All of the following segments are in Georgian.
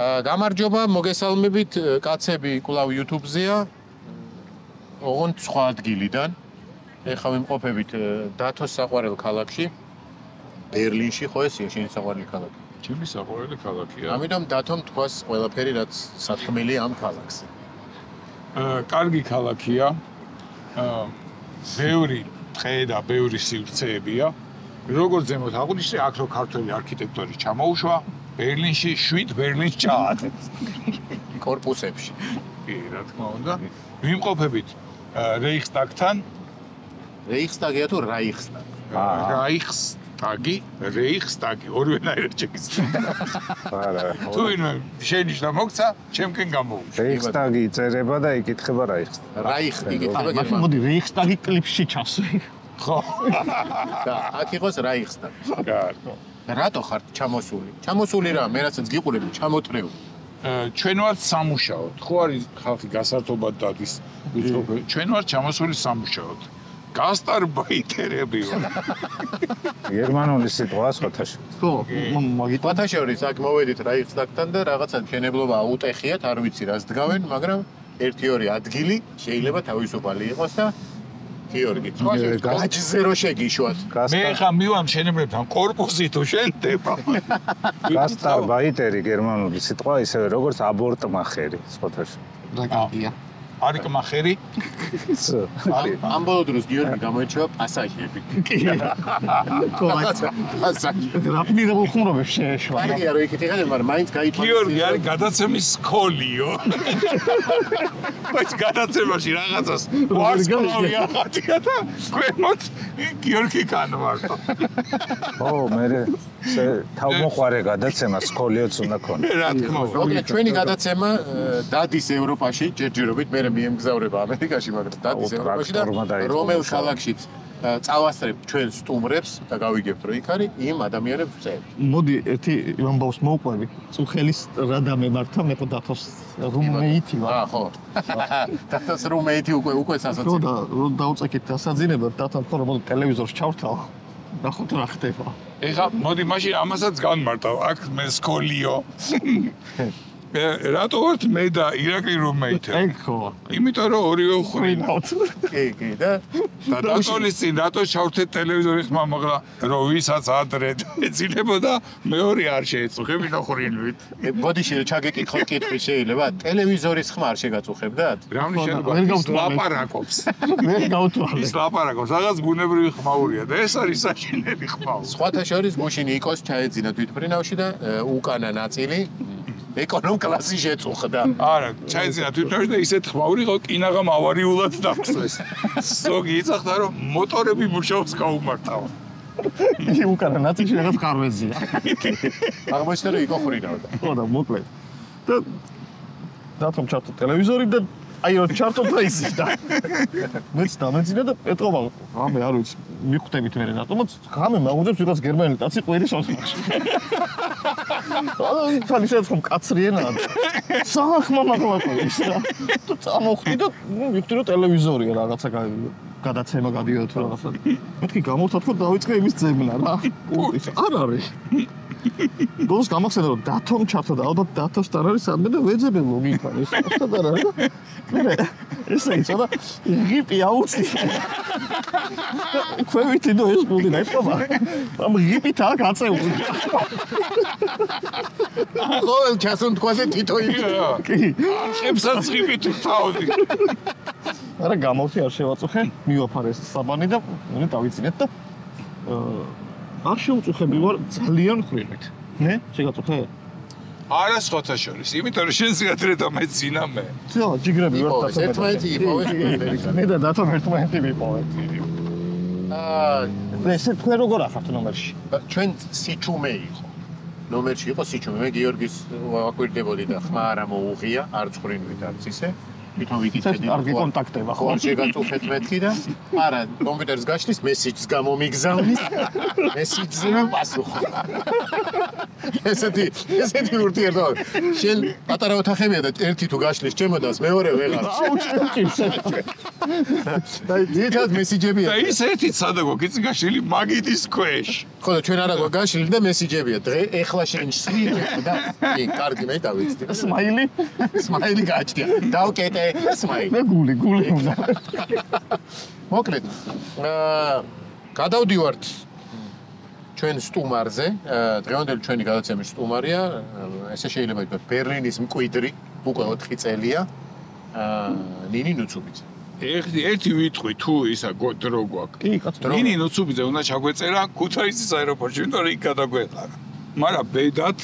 გამარჯობა, მოგესალმებით, კაცები კვლავ YouTube-ზეა. ოღონდ სხვა ადგილიდან. ეხლა ვიმყოფებით დათოს საყვარელ ქალაქში, ბერლინში, ხო ესია შენი საყვარელი ქალაქი? ჩემი საყვარელი ქალაქია. ამიტომ დათომ თქვას ყველაფერი, რაც სათქმელია ამ ქალაქზე. კარგი ქალაქია. ბევრი დღე და ბევრი სივრცეებია. როგორც ზემოთ აღვნიშნე, აქ რო ქართველი არქიტექტორი ჩამოუშვა, ბერლინში 7 ბერლინს ჩაატებს. კორპუსებში. კი, რა თქმა უნდა. ვიმყოფებით რეიხსტაგთან. რეიხსტაგია თუ რაიხსტაგი? რაიხსტაგი, რეიხსტაგი, ორივენაირად შეგიძლია. არა. თუ ვინმე შენიშნა მოგცა, ჩემკენ გამოუშვა. რეიხსტაგი იწერება და იკითხება რაიხსტაგი. რაიხი იკითხება მაშინ გერმანულად. მოდი რეიხსტაგი კლიპში ჩასვი. ხო. და აქ იყოს რაიხსტაგი. კარგი. რატო ხართ ჩამოსული? ჩამოსული რა, მე რასაც გიყურები, ჩამოტრეული. ჩვენ ვართ სამუშაოდ. ხო არის ხალხი გასართობად დადის. ჩვენ ვართ ჩამოსული სამუშაოდ. გასტარბაიტერები ვარ. გერმანული სიტყვა სხვათაში. ხო, მაგით სხვათა შორის აქ მოვედით რაიხსტაგთან და რაღაცა მშენებლობა აუტეხიათ, არ ვიცი რას დგავენ, მაგრამ 1-2 ადგილი შეიძლება თავისუფალი იყოს და გიორგი, გაჯზე რო შეგიშვათ. მე ხა მივამ შენებლებთან კორპუსი თუ შენდება. გასტარბაიტერი გერმანული სიტყვა ისევე როგორც აბორტმახერი სხვათაში. რა გიგია. არიკმახერი. ამ ბოლო დროს გიორგი გამოირჩევა პასაჟები. პასაჟი. რაფინირებულ ხუმრობებს შეეშვა. კარგი არა იქით ეხლა, მაგრამ მაინც გაითვალისწინე. გიორგი არის გადაცემის სკოლიო. բայց გადაცემაში რაღაცას ვარსკვლავი აღატია და ქვემოთ გიორგი განვარტო. ო, მე თავმოყარე გადაცემა სკოლიოც უნდა ქონდეს. რა თქმა უნდა. მოკლედ ჩვენი გადაცემა დადის ევროპაში, ჯერჯერობით მე მიემგზავრება ამერიკაში, მაგრამ დადის ევროპაში და რომელ ქალაქშიც წავასწრებ ჩვენ სტუმრებს და გავიგებთ რომ იქ არის იმ ადამიანებს ვწერთ. მოდი ერთი ამბავს მოვყვები. წუხელის რა დამემართა, მე ხო დათოს რუმეითი ვარ. ხო. დათოს რუმეითი უკვე სასაცილო. რო და რო დაუწეკით დასაძინებლად, დათომ ხო რომ ტელევიზორს ჩავთავ. ნახოთ რა ხდება. ეხა მოდი მაშინ ამასაც განმარტავ. აქ მე სკოლიო. რატო ვართ მე და ირაკლი რუმეითი? ხო. იმიტომ რომ ორივე ვხვინავთ. კი და დატონის წინ რატო ჩავთეთ ტელევიზორის ხმამაღლა რომ ვისაც ადრე ეძინებოდა მეორე არ შეეწუხებით ოხრინვით. ბოდიში რომ ჩაგეკითხოთ კითხვის შეიძლება ტელევიზორის ხმა არ შეგაწუხებდათ? რამე შეიძლება ის ლაპარაკობს. მე გავთვალე. ის ლაპარაკობს, რაღაც ბუნებრივი ხმაურია და ეს არის საშინელი ხმაური. სხვათა შორის გუშინ იკოს ჩაეძინა თვითმფრინავში და უკანა ნაწილი ეკონომ კლასი შეწუხდა. არა, ჩაეძინა თვითმფრინავში და ისეთ ხმაური იყო კინაღამ ავარიულად დაგწეს. ზოგი იცახდა რომ მოტორები მუშაობს გაუმართავა. უკანა ნაწილში რაღაც ხარვეზია. აღმოჩნდა რომ იკო ხრინავდა. ხო და მოკლედ. და დათომ ჩართო ტელევიზორი და აი რო ჩართო და ისიდა. მეც დამეძინა და ეტყობა, რამე არ ვიცი, მიხვდებით მე რატომაც ღამე მაგუძებს ვიღაც გერმანელი კაცი ყვირის ოსმაში. თალ ისე ხომ კაცრიენაა. სახმა მაგალაკო ის რა. თუ წამოხვდი და მივხვდი რომ ტელევიზორია რაღაცა გადაცემა გადიოდა თუ რაღაცა. მეთქი გამოვთქვათ რომ დავიწყე იმის ძებნა რა. პულტის არ არის. გოს გამახსენდა რომ დათომ ჩართო და ალბათ დათოსთან არის სადმე და ვეძებე ლოგიკა ის ხოსტა და რა. მე ესე იცოდა ღიპი აუცი. ქვევით და ეს გული დაიწყობა. ამ ღიპით აქ აწეული. ყოველ ჩასუნ თქვაზე თითო იყო. კი. ხებსაც ღიპით ვთავდი. არა გამოვთი არ შევაწუხე, მივაფარე ეს საბანი და მე დავიცინეთ და არ შევწუხები ვარ ძალიან ხრილით. მე შეგაწუხე? არა სხვათა შორის, იმიტომ რომ შენ ზიადრე და მე ძინა მე. ძა, ჯიგრები ვარ იპოვეს, ერთმანეთი იპოვეს. მე და დათომ ერთმანეთი ვიპოვეთ. ესე თქვენ როგორ ახართ ნომერში? ჩვენ სიჩუმე იყო. ნომერში იყო სიჩუმე. მე გიორგის ვაკვირდებოდი და ხმა არა მოუღია, არც ხრინვით არც ისე. თვითონ ვიკითხები. კარგი კონტაქტება ხო? ხო, შეგაწუხეთ მეთქი და არა, კომპიუტერს გაჩლის, მესიჯს გამომიგზავნის. მესიჯზე პასუხო. ესეთი ურთიერთობა. შენ პატარა ოთახებია და ერთი თუ გაშლის ჩემოდანს, მეორე ვეღარ. და ძირითადად მესიჯებია. და ის ერთიც სადა გოგიც გაშლილი მაგიდის ქვეშ. ხო და ჩვენ არა გაშლილი და მესიჯებია. ეხლა შენ სვიჯე და კი, კარგი მე დავიცდი. სმაილი გაჩდია. დავკეტე და სმაილი. მე გული უნდა. მოკლედ. გადავდივართ ჩვენ სტუმარზე. დღევანდელი ჩვენი გადაცემის სტუმარია, ესე შეიძლება ითქვას, ბერლინის მკვიდრი, უკვე 4 წელია. ნინი ნუცუბიძე. ერთი ვიტყვი თუ ისა დრო გვაქვს. კი, კაცო. ნინი ნუცუბიძე უნდა ჩაგვეწერა ქუთაისის აეროპორტში, იმიტომ რომ იქ გადაგვეყარა. მაგრამ ბედად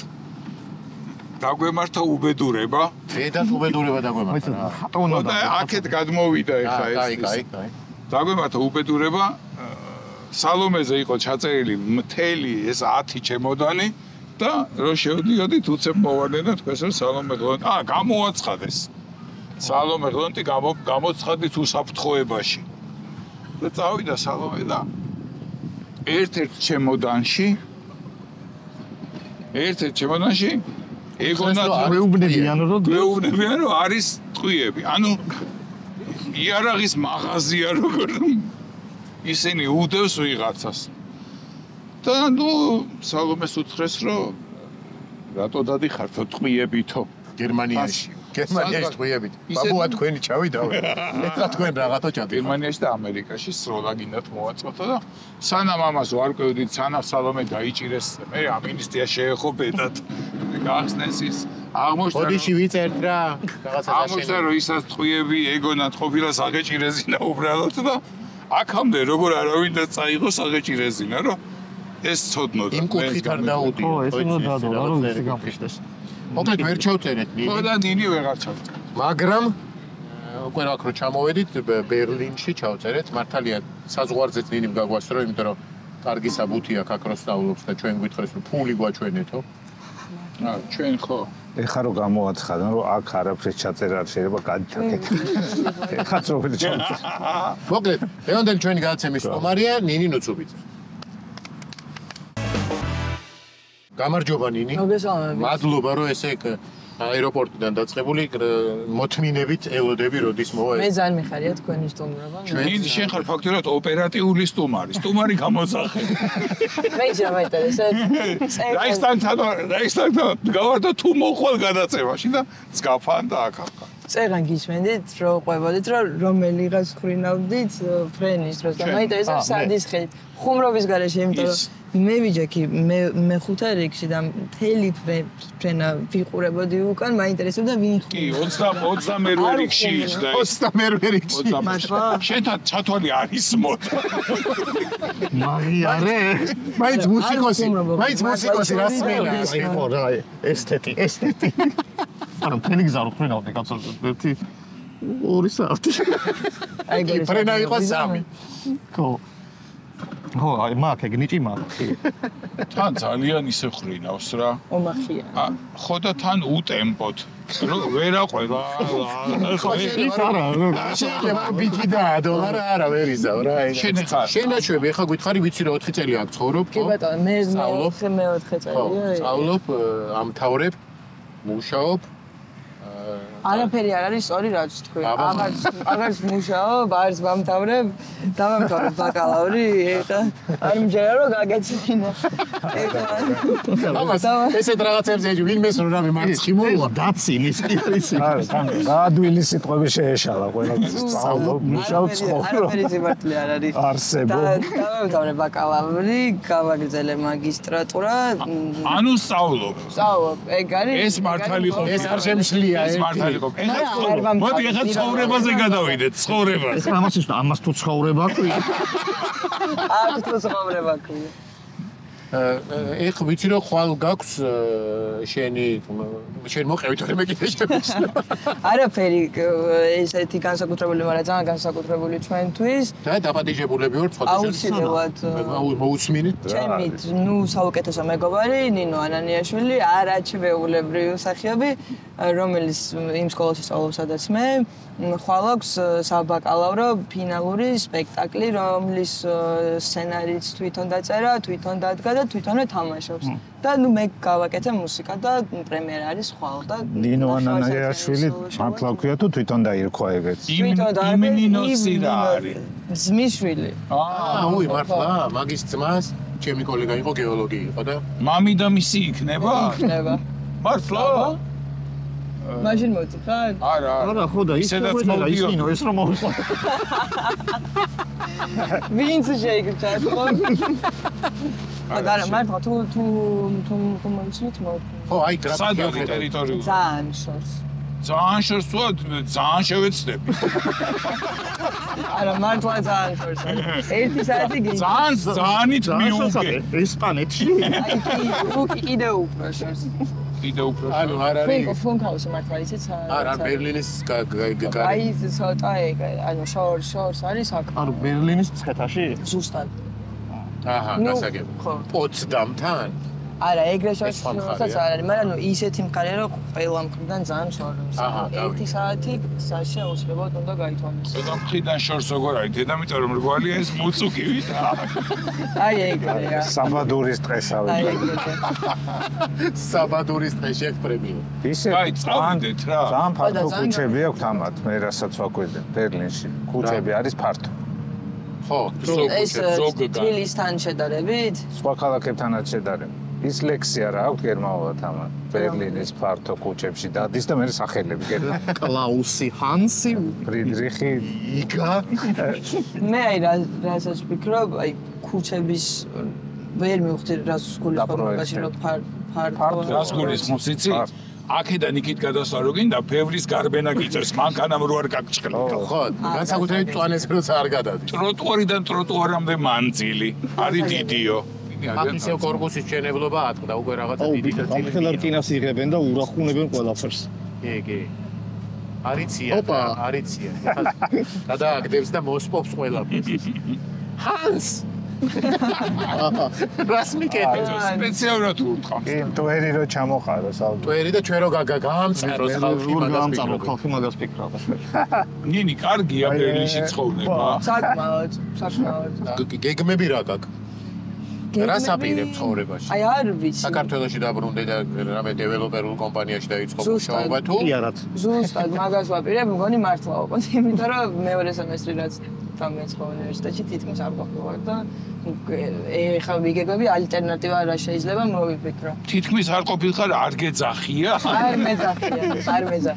დაგვემართა უბედურება. ბედად უბედურება დაგვემართა. ხატონა და აქეთ გადმოვიდა ეხა ეს. კაი. დაგვემართა უბედურება. სალომეზე იყო ჩაწერილი მთელი ეს 10 ჩემოდანი და რო შევდიოდი თუცებ მოვარდნენ და თქვენს რომ სალომე ღლონტი გამოაცხადეს. სალომე ღლონტი გამოცხადით უსაფრთხოებაში. და წავიდა სალომე და ერთ-ერთ ჩემოდანში ეგონათ გვეუბნებიან რომ არის ტყვიები. ანუ იარაღის მაღაზია როგორ ისინი უდევს ვიღაცას. და ნუ სალომეს უთხრეს რომ რატო დადიხართ ტყვიებითო გერმანიაში ტყვიებით. ბაბუა თქვენი ჩავიდავე. ეხლა თქვენ რაღაცა ჩადით. გერმანიაში და ამერიკაში სროლა გინდათ მოვაწყოთ და სანამ ამას ვარ ყვევდით, სანამ სალომე დაიჭირეს, მე ამინისტია შეეხო ბედად. გახსნეს ის აღმოჩნდა ოდიში ვიწერთ რა რაღაცა აღმოჩნდა რომ ისაც ტყვიები ეგონათ ყოფილა საღეჭირეზინა უბრალოდ და აქამდე როგორ არავინ და წაიღო საღეჭირეზინა რომ ეს ცოდნოდა. იმ კუთხით არ დაუდი. ხო, ეს უნდა დადო, რომ ისე გამხიშდეს. მოკლედ ვერ ჩავწერეთ ნინი. ხო და ნინი ვეღარ ჩავწერეთ. მაგრამ უკვე აქ რო ჩამოვედით ბერლინში ჩავწერეთ. მართალია საზღვარზეც ნინიმ გაგვასწრო, იმიტომ რომ კარგი საბუთია აქ რო სწავლობს და ჩვენ გვითხრეს რომ ფული გვაჩვენეთო. ჩვენ ხო ეხა რო გამოაცხადან რომ აქ არაფერს ჩაწერა არ შეიძლება გადითაკეთ. ეხაც რო ვერ ჩავწერე. მოკლედ, დღევანდელი ჩვენი გადაცემის სტუმარია ნინი ნუცუბიძე. გამარჯობა ნინი. მოგესალმებით. მადლობა რომ ესე აეროპორტიდან დაწყებული მოთმინებით ელოდები როდის მოვა. მე ძალიან მიხარია თქვენი სტუმრობა. ნინი შენ ხარ ფაქტურად ოპერატიული სტუმარი. სტუმარი გამოძახე. მე ისე მაინტერესებს. რაისთან გავარ და თუ მოხვალ გადაცემაში და წგაფან და აკაკა. წერან გისმენდით რომ ყვებოდით რომ რომელიღაც ხრინავდით ფრენის დროს და მაინტერესებს სადის ხედით ხუმრობის გარეშე იმიტომ რომ მე ვიჯექი მე 5 რიგში და მთელი ფრენა ვიყურებოდი უკან მაინტერესებდა ვინ კი 22 რიგში და 22 რიგში შენთან ჩათვალი არის მოდ მაგიარე მაინც მუსიკოსი რასმენა იყო რა ესთეტი არა მთელი გზა რო ფრენავდი კაცო ერთი 2 საათი აი ფრენა იყო 3 ხო აი მაგ ეგნიჭი მაგ თან ძალიან ისე ხრინავს რა ომახია ხო და თან უტემპოდ რომ ვერაყვება ის არა შეიძლება ბიტი და დოლარი არა ვერ იზავ რა შენაშვები ეხა გითხარი ვიცი რომ 4 წელი აქ ცხოვრობ კი ბატონო მე 4 წელია სწავლობ ამთავრებ მუშაობ არაფერი არ არის სწორი რაც თქვი აღარც მუშაობ არც ვამთავრებ დავამთავრებ ბაკალავრი ეხა არ მჯერა რომ გაგეცინა ამას ესეთ რაღაცებზე ვინმეს რომ რამე მარცხი მოვა დაცინის ის არა გაადვილი სიტყვები შეეშალა ყველას სწავლობ მუშაობ ცხოვრობ არაფერი სიმართლე არ არის არსებობ დავამთავრებ ბაკალავრი გავაგრძელე მაგისტრატურა ანუ სწავლობ ეგ არის ეს მართალი ხო ეს არ შემშლია ეს მართალი ხო მოდი ეხლა ცხოვრებაზე გადავიდეთ ცხოვრებაზე ამას თუ ცხოვრება ქვია აქ თუ ცხოვრება ქვია ეხ ვიცი რომ ხვალ გაქვს შენ მოყევით მე კიდე შემიშლა არაფერი ესეთი განსაკუთრებული მაგრამ ძალიან განსაკუთრებული ჩვენთვის და დაპატიჟებულები ვართ აუცილებლად მოусმინეთ ჩემი საუკეთესო მეგობარი ნინო ანანიაშვილი არაჩვეულებრივი მსახიობი რომელიც იმ სკოლაში სწავლობს, სადაც მე, ხვალ აქვს საბაკალავრო ფინალური სპექტაკლი, რომლის სცენარიც თვითონ დაწერა, თვითონ დადგა და თვითონვე თამაშობს. და მე გავაკეთე მუსიკა და პრემიერა არის ხვალ და ნინო ანანაიაშვილი მართლა ქვია თუ თვითონ დაირქვა ეგეც? იმინინოსი რა არის? ძმისშვილი. უი მართლა მაგის ძმას ჩემი კოლეგა იყო გეოლოგი იყო და მამი და მისი იქნება? იქნება. მართლა? მაშინ მოწიხარ? არა. არა, ხო და ის შეგვეძლო ის ნინო ეს რომ მოვიყვა. ვინც შეიგრძა ხო? მაგრამ მართლა თუ მომიცით ხო აი სადღაც ტერიტორიული. ძალიან შორს. ძალიან შორს თუ ძალიან შევეცდები. არა მართლა ძალიან შორს. 1 საათი გინდა. ძალით მიუგე. ესპანეთში? აი კიდე უფრო შორს. კიდე უფრო. ანუ არ არის ფუნქაუსი მართლა ისეც არა ბერლინის აი ცოტა ეგ ანუ შორს არის აქ. ანუ ბერლინის ცხეთაში? ზუსტად. აჰა გასაგები. პოტსდამთან? არა, ეგრე შორსაც არ არის, მაგრამ ისეთი მხარეა, რომ ყველა მხრიდან ძალიან შორს. 1 საათი შეუძლებლად უნდა გაითვალისწინოს. ზედა მხრიდან შორს როგორ არის? დედამიწა რომ რგვალია ეს მუწუკივით რა. აი ეგრეა. საბადურის დღესავე. აი ეგრეა. საბადურის დღეში აქვს პრემია. ისე აი წავიდეთ რა. ძალიან ფართო ქუჩები აქვს ამათ, მე რასაც ვაკვირდე ბერლინში. ქუჩები არის ფართო. ხო, ეს თბილისთან შედარებით? სხვა ქალაქებთანაც შედარებით. ის ლექსია რა აქვს გერმანულად ამ ბერლინის ფართო ქუჩებში დადის და მე სახელები გერმანულ. კლაუსი, ჰანსი, ფრიდრიხი, იგა. მე აი რასაც ვფიქრობ, აი ქუჩების ვერ მივხვდი რას გულისხმობაში რომ ფართო რას გულისხმობს იცი? აქედან იქით გადასვლა რო გინდა ბევრის გარბენა გიწევს მანქანამ რო არ გაგჭყლო. ხო, განსაკუთრებით წვანეს როცა არ გადადის. ტროტუარიდან ტროტუარამდე მანძილი. არის დიდიო. აქ ისევ კორპუსის შენებლობა ატყდა უკვე რაღაცა დიდი და ძილი. ახლა რკინას იღებენ და ურახუნებენ ყველაფერს. კი. არიცია, არიცია. გადააგდებს და მოსპობს ყველაფერს. ჰანს რას მიკეთებს? სპეციალურად ურტყამს. კი, ტვერი რო ჩამოყაროს ალბათ. ტვერი და ჩვენ რო გაამწეროს ხალხი მაგას ფიქრობს. ნინი, კარგია ბერლინში ცხოვრება. საკმაოდ. გეგმები რა გაქვს? რას აპირებ ცხოვრებაში? აი არ ვიცი. საქართველოში დაბრუნდე და რამე დეველოპერულ კომპანიაში დაიწყო მუშაობა თუ? ზუსტად მაგას ვაპირებ, მგონი მართლა ვიყოთ, იმიტომ რომ მეორე სემესტრი რაც დამეწყო უნივერსიტეტში თითქმის არ გვაქვს და ეხლა ვიგებები ალტერნატივა რა შეიძლება მოვიფიქრო. თითქმის არ ყოფილხარ, არ გეძახია? არ მეძახია.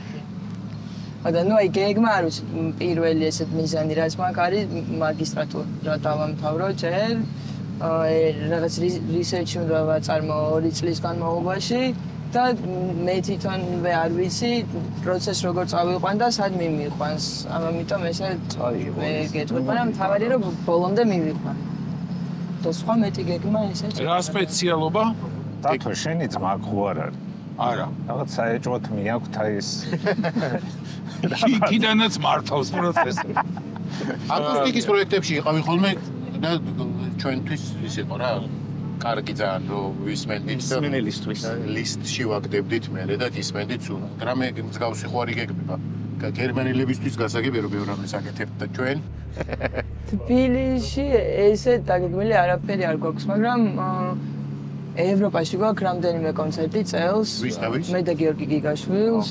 მაგრამ ნუ აი გეგმა არ ვიცი, პირველი ესეთ მიზანი რაც მაქვს არის მაგისტრატურა დავამთავრო ჯერ. რაღაც რისერჩი უნდა ვაწარმო 2 წლის განმავლობაში და მე თვითონვე არ ვიცი პროცესს როგორ წავიყვან და სად მიმიყვანს. ამიტომ ესე გეტყვით, მაგრამ თავარია რომ ბოლომდე მივიყვან. და სხვა მეტი გეგმა ესეც. რა სპეციალობა? დათო შენი ძმა ხო არ არის? არა. რაღაც საეჭვოდ მიაქვთ აი ეს. იქიდანაც მართავს პროცესს. აკუსტიკის პროექტებში იყავი ხოლმე და ჩვენთვის ის იყო რა კარგი ძალიან რომ ვისმენდით სმენელისთვის ლისტში ვაგდებდით მე და გისმენდით სულ რამე მსგავსი ხوارი გეგმება გერმანელებისთვის გასაგებია რომ ბევრი რამეს აკეთებთ და ჩვენ თბილისში ესე დაგეგმილი არაფერი არ გვაქვს მაგრამ ევროპაში გვაქვს რამდენიმე კონცერტი წელს მე და გიორგი გიგაშვილს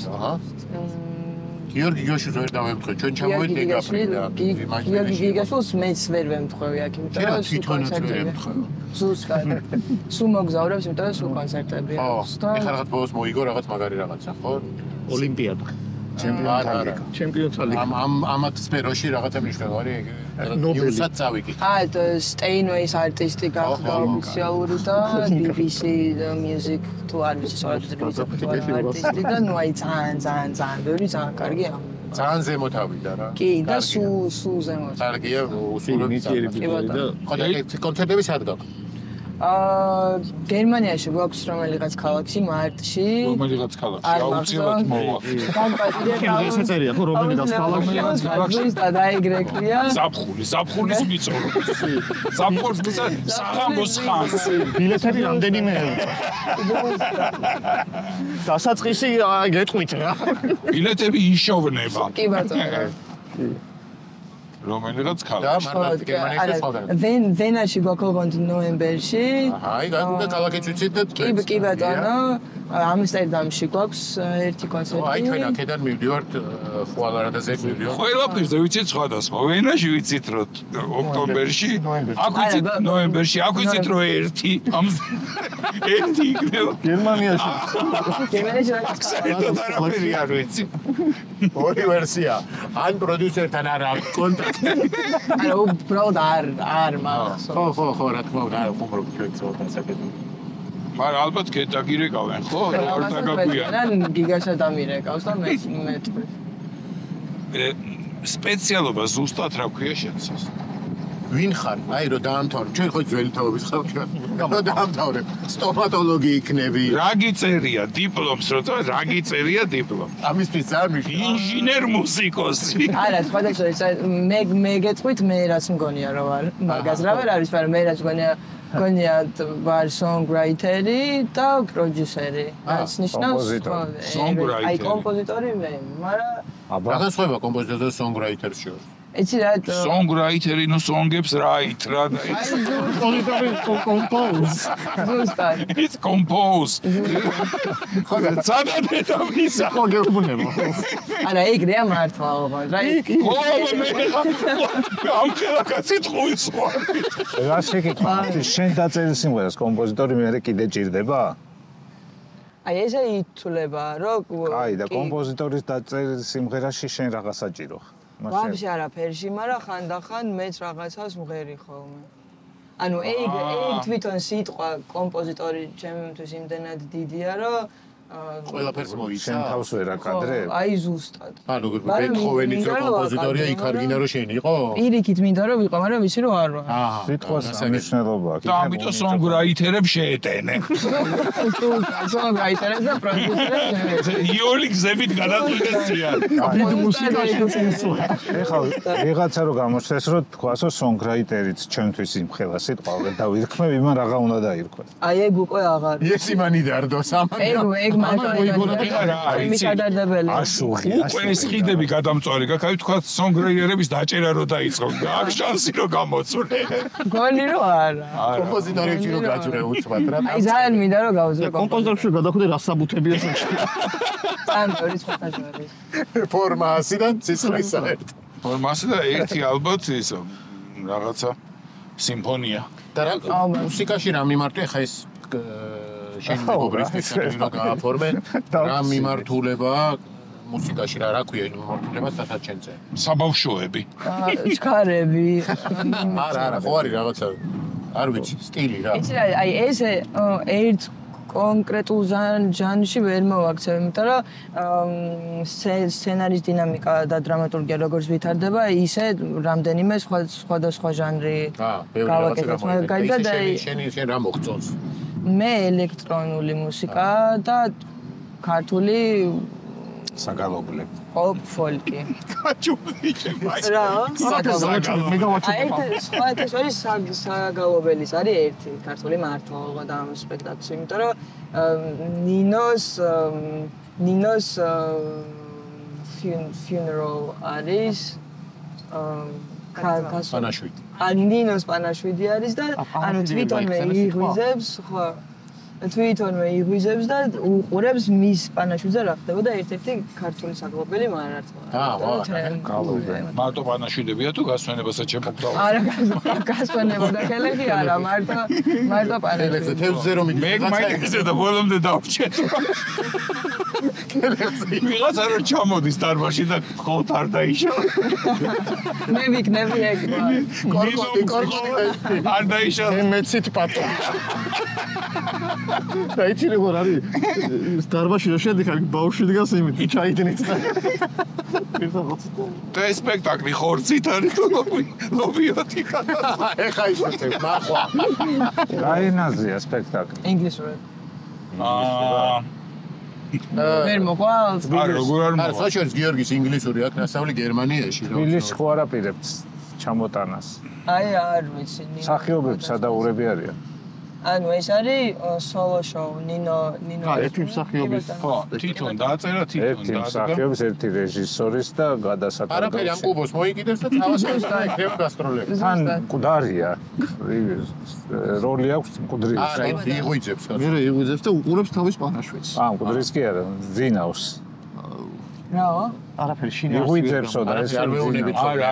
გიორგი გიგაშვილს ვერ დავემთხვე ჩვენ ჩამოვედი გაფრინდა გიორგი გიგაშვილს მეც ვერ ვემთხვევი აქ იმიტომ რომ თვითონაც ვერ ემთხვევა ზუსტად სულ მოგზაურებს იმიტომ რომ სულ კონცერტები აქვს და ეხლა რაღაც ბოლოს მოიგო რაღაც მაგარი რაღაცა ხო ოლიმპიადა ჩემპიონთა ლიგა ამათ სფეროში რაღაცა მნიშვნელოვანი ნობელსაც წავიკით სტეინვეის არტისტი გახდა ოფიციალური და BBC Music თუ არ ვიცი არტისტი და ნუ აი ძალიან ბევრი ძალიან კარგი ძალიან ზემოთ ავიდა რა კი და სულ ზემოთ კარგია უსულობ და კონცერტები სად გაქვს გერმანიაში გვაქვს რომელიღაც ქალაქში მარტში. რომელიღაც ქალაქში აუცილებლად მოვა. ესე წერია ხო რომელიღაც ქალაქში და დაიგრექლია. ზაფხულის მიწორო. ზაფხულს საღამოს ხანს. ბილეთები რამდენიმე დასაწყისი გეტყვით რა. ბილეთები იშოვნება. კი ბატონო. რომელიღაც და ქალაქში. მარტო გერმანიაში სხვადასხვა. ვენაში გვაქვს ნოემბერში. აი, გაიგე ქალაქიც ვიცით და კი ბატონო. ამსტერდამში გვაქვს ერთი კონცერტი. აი, ჩვენ აქედან მივდივართ ხვალარადაზე მივდივართ. ყველაფერზე ვიცით სხვადასხვა. ვენაში ვიცით რომ ოქტომბერში, აქ ვიცით ნოემბერში, აქ ვიცით რომ ერთი იქნება. გერმანიაში საერთოდ არაფერი არ ვიცი. ორი ვერსია. ან პროდიუსერთან არ აქვს კონტაქტი. არა, უბრალოდ არ მაგას. ხო, რა თქმა უნდა, არ ხუმრობ ჩვენ ცოტა საკეთო. მაგრამ ალბათ კეტაგირეკავენ, ხო? როგორ დაგაგვიან. ან გიგაშა დამირეკავს და მე თქვი. სპეციალობა ზუსტად რა ქვია შენსას? ვინ ხარ? აი, რომ დაამთავრე. ჩვენ ხო ძველი თაობის ხალხი ვართ. რომ დაამთავრე. სტომატოლოგი იქნები. რა გიწერია დიპლომს, როცა რა გიწერია დიპლომს? ამისთვის არ მიშ. ინჟინერ მუსიკოსი. არა, სხვადასხვა მე გეტყვით მე რაც მგონია რომ არ მაგას რა ვერ არის, მაგრამ მე რაც მგონია ვარ songwriter-ი და პროდიუსერი. რაც ნიშნავს აი კომპოზიტორი მე, მაგრამ რა განსხვავება კომპოზიტორს და songwriter-ს შორის? იცი რა songwriter-ი ნუ songებს write რა და კომპოზიტორი compose. ზუსტად. it's compose. ხოდა წადადე და ვისა. ხო გეუბნება. არა, ეგრეა მართლა ოღონდ, რა. ო მე ამ ხელაკაცით ხუის ხარ. რა შეკითხვა? შენ დაწერილ სიმღერას კომპოზიტორი მე კიდე ჭირდება? აი ესე ითვლება, რომ აი და კომპოზიტორის დაწერილ სიმღერაში შენ რაღაცა საჭირო ხარ? ვაფშე არაფერში, მაგრამ ხანდახან მეც რაღაცას მღერი ხოლმე. ანუ ეგ თვითონ სიტყვა კომპოზიტორი ჩემთვის იმდენად დიდია, რომ ყველაფერს მოიცა. შენ თავს ვერ აკადრებ? აი ზუსტად. ანუ ბეთჰოვენის რო კომპოზიტორია, იქ არ გინდა რომ შენ იყო? პირიქით მინდა რომ ვიყო, მაგრამ ვიცი რომ არ ვარ. სიტყვას მნიშვნელობა აქვს. და ამიტომ songwriter-ებს შეეტენენ. songwriter-ებს და პროდიუსერებს. იოლი გზებით გადაწყვეტილია. დიდ მუსიკაში წინსვლა. ეხლა ვიღაცა რო გამოჩნდეს რომ თქვას რომ songwriter-იც ჩვენთვის იმხელა სიტყვა და ვირქმევ იმან რაღა უნდა დაირქვეს. აი ეგ უკვე აღარ. ეს იმანი დარდო სამანი. ეგ მისადარდებელი. უკვე ეს ხიდები გადამწვარი გაქვს, აი თქვა songwriter-ების დაჭერა რო დაიწყო. აქ შანსი რო გამოწურე. გონი რომ არა. კომპოზიტორებში რო გაძვრე უცბად რა. აი ძალიან მინდა რომ გავუძვე კომპოზიტორებში გადახვიდე რა საბუთებია საჭირო. სამწორი სხვადასხვა. ფორმა ასიდან ცისხლის საერთ. ფორმასა და ერთი ალბათ ის რაღაცა სიმფონია. და რა მუსიკაში რა მიმართვე ხა ეს შენი მეგობრისთვის რომ გააფორმე რა მიმართულება მუსიკაში რა ქვია იმ მიმართულებას სასაც შენზე საბავშვოები ჩქარები არა ხო არის რაღაცა არ ვიცი სტილი რა იცი რა აი ეს ერთ კონკრეტულ ჟანრში ვერ მოვაქცევ, იმიტომ რომ სცენარის დინამიკა და დრამატურგია როგორც ვითარდება, ისე რამდენიმე სხვადასხვა ჟანრი გავაკეთეთ. მაგალითად, შენ რა მოგწონს? მე ელექტრონული მუსიკა და ქართული საგალობლე. პოპ ფოლკი. კაჭული ჩემს. რა? მეგავაჩო. სხვა ეს საგალობელის არის ერთი ქართული მართლა და ამ სპექტაკლში, იმიტომ რომ ნინოს funeral არის პანაშვიდი. ნინოს პანაშვიდი არის და ანუ თვითონვე იღვიძებს, ხო თვითონვე იღვიძებს და უყურებს მის პანაშვიდზე რა ხდებოდა ერთ-ერთი ქართული საგალობელი მარარტყმა. მარტო პანაშვიდებია თუ გასვენებასაც შემოგდავა? არა, გასვენება და ხელები არა, მარტო პანაშვიდი. თევზზე რომ მე მაინტერესებს და ბოლომდე დავჭეთ. ვიღაცა რომ ჩამოდის დარბაზში და ხოთ არ დაიშო. მე ვიქნები ეგ. კორკოტი არ დაიშო. მეცით პატო. და იცი როგორ არის დარბაში რომ შედიხარ ბავშვი დგას იმით ჩაიდნით და ეს სპექტაკლი ხორცით არის ლობიოთი ეხა ისწრებ მახვა რა ენაზეა სპექტაკლი? ინგლისურად. ვერ მოყავს? როგორ არ არა საშუალო გიორგის ინგლისური აქვს ნასწავლი გერმანიაში თბილისში ხო არაპირებთ ჩამოტანას? აი არ ვიცი. მსახიობები სადაურები არიან? ანუ ეს არის სოლო შოუ ნინო ერთი მსახიობის ხო თვითონ დაწერა ერთი მსახიობის, ერთი რეჟისორის და გადასაკარგავში. არაფერი ამ კუბოს მოიკიდებს და წავასწრებს და ეკრება გასტროლებს. თან მკვდარია. როლი აქვს მკვდრის. არა, იღვიძებს. მე იღვიძებს და უყურებს თავის პანაშვიდს. მკვდრის კი არა, ძინავს. რა? არაფერი შინი იღვიძებსო და ეს არ მეუნებით. არა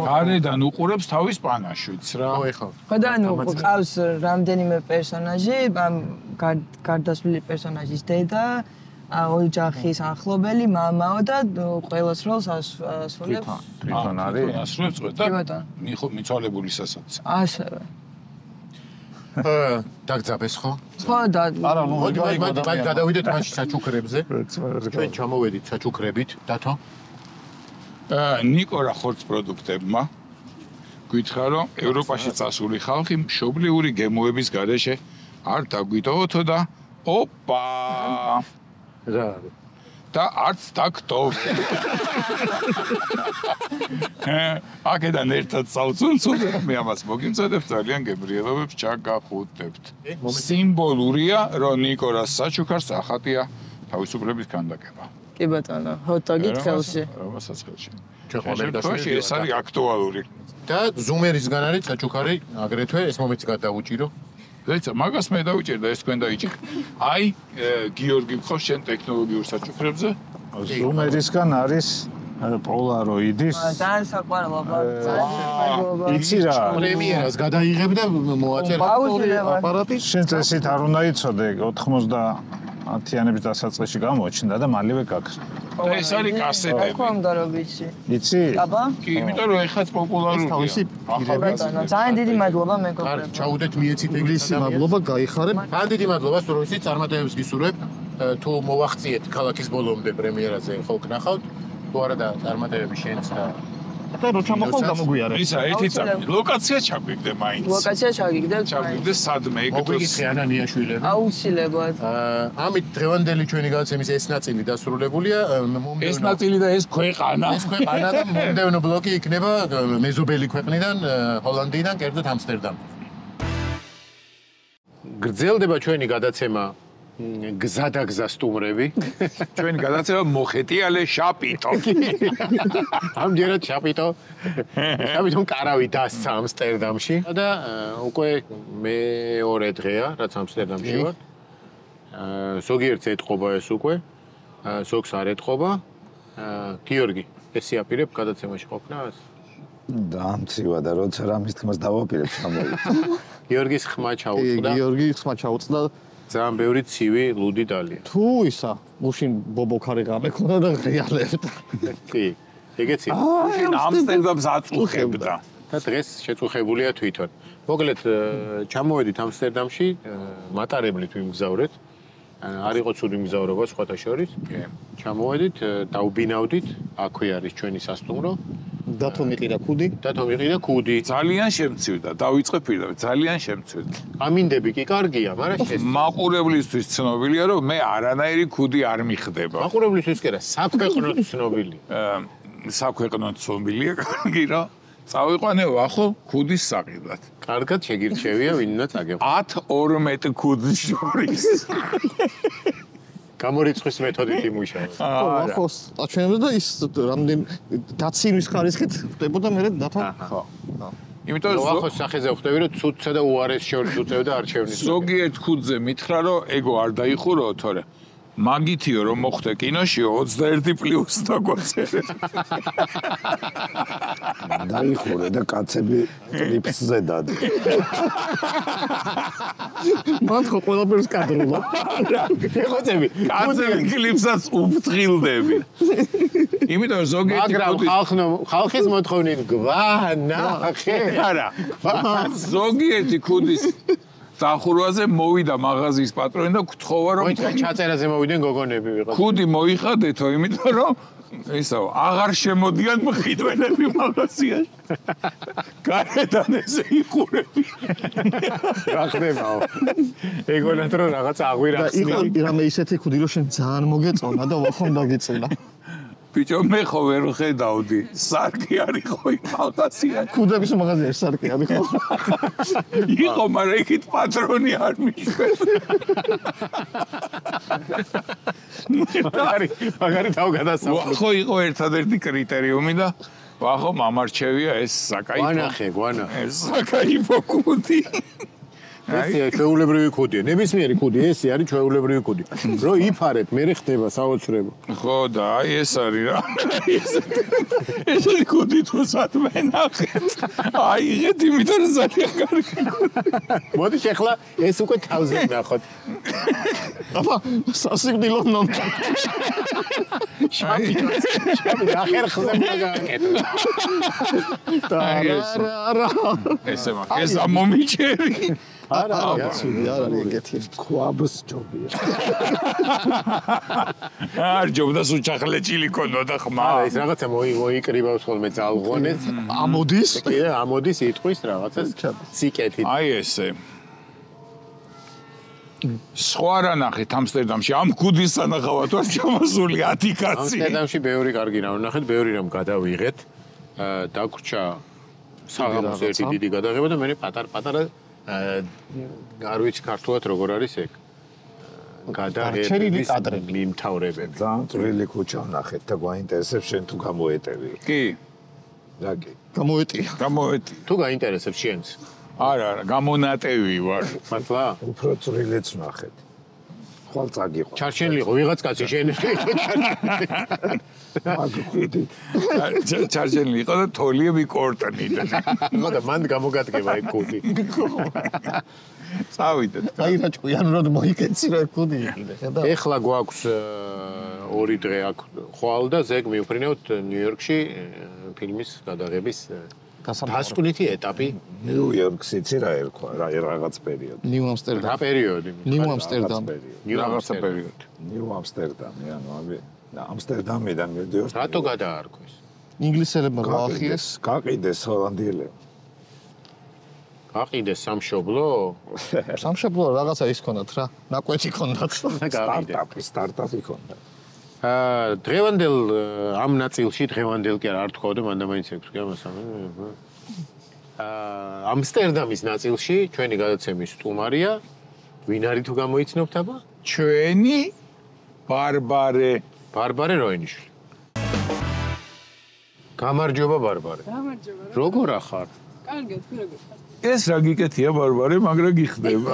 გარედან უყურებს თავის პანაშვიდს რა ხო და ანუ ყავს რამდენიმე პერსონაჟი, ამ გარდაცვლილი პერსონაჟის დედა, ოჯახის ახლობელი, მამაო და ყველას როლს ასრულებს. თვითონ არის. ასრულებს კი ბატონო. მიცვალებული სასაცი. ასევე. დაგძაბეს ხო? ხო და არა ნუ მოდი გადავიდეთ მაშინ საჩუქრებზე. ჩვენ ჩამოვედით საჩუქრებით, დათო. ნიკო რა ხორც პროდუქტებმა გითხრა რომ ევროპაში წასული ხალხი მშობლიური გემოების გარეშე არ დაგვიტოვოთო და ოპა რა და არც დაგტოვ. აქედან ერთად წავწუნწუნ მე ამას მოგიმწოდებ ძალიან გებრიელობებს ჩაგახუტებთ. სიმბოლურია რომ ნიკორას საჩუქარს ახატია თავისუფლების ქანდაკება. კი ბატონო, ჰოტდოგი ხელში. რომელსაც ხელში. ჩვენ ეს არის აქტუალური. და ზუმერისგან არის საჩუქარი, აგრეთვე ეს მომეც გადავუჭირო. ზეცა მაგას მე დავიჭირდა ეს თქვენ დაიჭირეთ. აი გიორგი ხოს შენ ტექნოლოგიურ საჩუქრებზე? ზუმერისგან არის პოლაროიდის. ძალიან საყვარელობა, ძალიან საყვარელობა. იცი რა? პრემიერას გადაიღებ და მოაწერ აუცილებლად. აპარატი შენ წესით არ უნდა იცოდე 90-იანების დასაწყისში გამოჩნდა და მალევე გაქრა. ეს არის კასეტები. ხო უნდა რომ ვიცი. იცი? აბა? კი, იმიტომ რომ ეხაც პოპულარულია. თავისი ბატონო, ძალიან დიდი მადლობა არ მეგობრებო. ჩაუდეთ მიეცით ინგლისი მადლობა გაიხარებ. ძალიან დიდი მადლობა სურვისი წარმატებებს გისურვებ. თუ მოვახციეთ ქალაქის ბოლომდე პრემიერაზე ხო გნახავთ. თუ არა და წარმატებები შენც და და რო ჩამოხვალ გამოგვიარე. ისა ერთი წამი. ლოკაცია ჩაგვიგდე მაინც. ლოკაცია ჩაგიგდეთ. ჩაგვიგდე სადმე ეგ მოგვიგიხე ანანიაშვილები. აუცილებლად. ამით დღევანდელი ჩვენი გადაცემის ეს ნაწილი დასრულებულია. ეს ნაწილი და ეს ქვეყანა. ეს ქვეყანა და მომდევნო ბლოკი იქნება მეზობელი ქვეყნიდან, ჰოლანდიიდან, კერძოდ ამსტერდამი. გრძელდება ჩვენი გადაცემა გზადაგზა სტუმრები. ჩვენი გადაცემა მოხეტიალე შაპიტო. ამჯერად შაპიტო. შაპიტომ კარავი დასცა ამსტერდამში და უკვე მეორე დღეა, რაც ამსტერდამში ვარ. ზოგიერთს ეთყობა ეს უკვე. ზოგს არ ეთყობა. გიორგი, ეს იაპირებ გადაცემაში ყოფნას? დაამცირა და როცა რამის თქმას დავაპირებ ჩამოვიდა. გიორგის ხმა ჩაუწყდა. გიორგი ხმა ჩაუწყდა. ძალიან ბევრი ცივი ლუდი დალია. თუ ისა, მუშინ ბობოქარი გამექონა და ღიალებდა. კი, ეგეცი. ამსტერდამს აწუხებდა. და დღეს შეწუხებულია თვითონ. მოკლედ, ჩამოვედით ამსტერდამში, მატარებლით ვიმგზავრეთ. არ იყო ცუდი მგზავრობა სხვათა შორის. ჩამოვედით, დაუბინავდით, აქვე არის ჩვენი სასტუმრო. დათო მიყიდა ქუდი. დათო მიყიდა ქუდი. ძალიან შემცირდა, დავიწყე პირდაპირ, ძალიან შემცირდა. ამინდები კი კარგია, მაგრამ მაყურებლისთვის ცნობილია, რომ მე არანაირი ქუდი არ მიხდება. მაყურებლისთვის კი არა, საქვეყნოდ ცნობილი. საქვეყნოდ ცნობილია, კარგი რა. წავიყვანე ვახო ქუდის საყიდად. კარგად შეგირჩევია, ვინმე წაგებ. 10-12 ქუდის შორის. გამორიცხვის მეთოდით იმუშავა. ახოს აჩვენებდა და ის რამდენ დაცინის ხარისხით ხდებოდა მე დათო. ხო. იმიტომ რომ ახოს სახეზე ხვდები, რომ ცუდსა და უარეს შორის უწევდა არჩევნის. ზოგიერთ ქუდზე მითხრა, რომ ეგო არ დაიხურო, თორე მაგითიო რომ მოხდე კინოშიო 21+ დაგვაწერე. დაიხურე და კაცები კლიპსზე დადი. მან ხო ყველაფერს კადროლა. ეხოცები. კაცები კლიპსაც უფრთხილდები. იმიტომ რომ ზოგიერთი მაგრამ ხალხის მოთხოვნით გვანახე. არა. ზოგიერთი ქუდის დახურვაზე მოვიდა მაღაზიის პატრონი და გთხოვა რომ ჩაწერაზე მოვიდნენ გოგონები ვიღაც. ქუდი მოიხადეთო, იმიტომ რომ ისო აღარ შემოდიან მყიდველები მაღაზიაში. გარედან ესე იყურები. რა ხდებაო? ეგონათ რომ რაღაც აღვირახსნი. იყო რამე ისეთი ქუდი რომ შენ ძალიან მოგეწონა და ვახომ დაგიწინა. ბიჭო მე ხო ვერ ხედავდი. სარკი არის ხო იმ მაღაზიაში. ქუდების მაღაზიაში სარკი არის ხო? იყო, მაგრამ იქით პატრონი არ მიშვეს. მაგარი თავგადასავალი. ხო იყო ერთადერთი კრიტერიუმი და ვახო მომარჩევია ეს საკაიფო. გვანახე. ეს საკაიფო ქუდი. ეს ჩვეულებრივი ქუდია. ნებისმიერი ქუდი, ეს არის ჩვეულებრივი ქუდი. რო იფარებ, მე ხდება საოცრებო. ხო და აი ეს არის რა. ეს ქუდი თუ სათმენახე. აიღეთ, იმიტომ რომ ძალიან კარგი. მოდი ახლა ეს უკვე თავზე ნახოთ. აბა, სასიკვდილო ნომრ. შაბი ახერ ხზე მაგაკეთო. არა. ესე მაგ ეს მომიჩერი. არა ეგეთი. ხვაბს ჯობია. არ ჯობდა სუჩახლეჭილი ქონოდა ხმა. ეს რაღაცა მოიკრიბავს ხოლმე ძალღონეს. ამოდის? კი, ამოდის იტყვის რაღაცას სიკეთით. აი ესე. სხვა რა ნახეთ ამსტერდამში, ამ ქუდის სანახავად ვარ ჩამოსული 10 კაცი. ამსტერდამში ბევრი კარგი რამ ნახეთ, ბევრი რამ გადავიღეთ. დაგვრჩა საღამოს ერთი დიდი გადაღება და მე პატარ-პატარა არ ვიცი ქართულად როგორ არის ეგ. გადაღებების მიმთავრებები. ძალიან წვრილი ქუჩა ნახეთ და გვაინტერესებს შენ თუ გამოეტევი. კი, რაკი. გამოეტია. გამოეტი. თუ გაინტერესებს შენს. არა, გამონატევი ვარ. მართლა? უფრო წვრილიც ნახეთ. ხვალ წაგიყო. ჩარჩენილი იყო ვიღაც კაცი შენ. ჩარჩენილი იყო და თოლიები კორტნიდა. ხო და მან გამოგადგება ეგ ქუდი. წავიდეთ. აი რა ჭკვიან რომ მოიკეცი რა ქუდი. ეხლა გვაქვს 2 დღე აქ ხვალ და ზეგ მივფრინავთ ნიუ-იორკში ფილმის გადაღების დასკვნითი ეტაპი. ნიუ-იორკს იცი რა ერქვა, რაღაც პერიოდი. ნიუ ამსტერდამი. რა პერიოდი? ნიუ ამსტერდამი. რაღაცა პერიოდი. ნიუ ამსტერდამი, ანუ ამსტერდამიდან მიდიოს. რატო გადაარქვეს? ინგლისელებმა გაახიეს. გაყიდეს ჰოლანდიელებმა. გაყიდეს სამშობლო? სამშობლო რაღაცა ის ქონდათ რა. ნაკვეთი ქონდათ. სტარტაპი ქონდა. დღევანდელ ამ ნაწილში დღევანდელ კი არ თქვა და მანდა მაინც ექვს კი ამას. ამსტერდამის ნაწილში ჩვენი გადაცემის სტუმარია ვინ არის თუ გამოიცნობთ აბა? ჩვენი ბარბარე როინიშვილი. გამარჯობა ბარბარე. გამარჯობა. როგორ ახარ? კარგად, როგორ ხარ? ეს რა გიკეთია ბარბარე, მაგრამ გიხდება.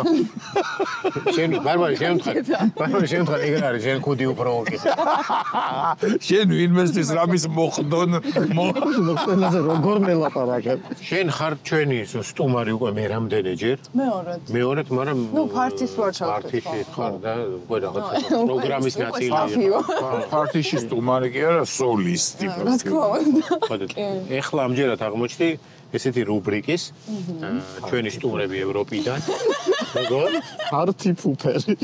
შენ ბარბარე შენ ეგ არის შენ ქუდი უფრო უკეთ. შენ ინვესტის რამის მოხდონ ყველაზე როგორ მელაპარაკებ. შენ ხარ ჩვენი სტუმარი უკვე მე რამდენჯერ? მეორად, მაგრამ ნუ ფარტის ვარ ჩავწევ. ფარტიში ხარ და უკვე რაღაცა პროგრამის ნაწილი. ფარტიში სტუმარი კი არა, სოლისტი. რა თქმა უნდა. ეხლა ამჯერად აღმოჩნდი ესეთი რუბრიკის ჩვენი სტუმრები ევროპიდან. როგორ? ფარტი ფუფერი.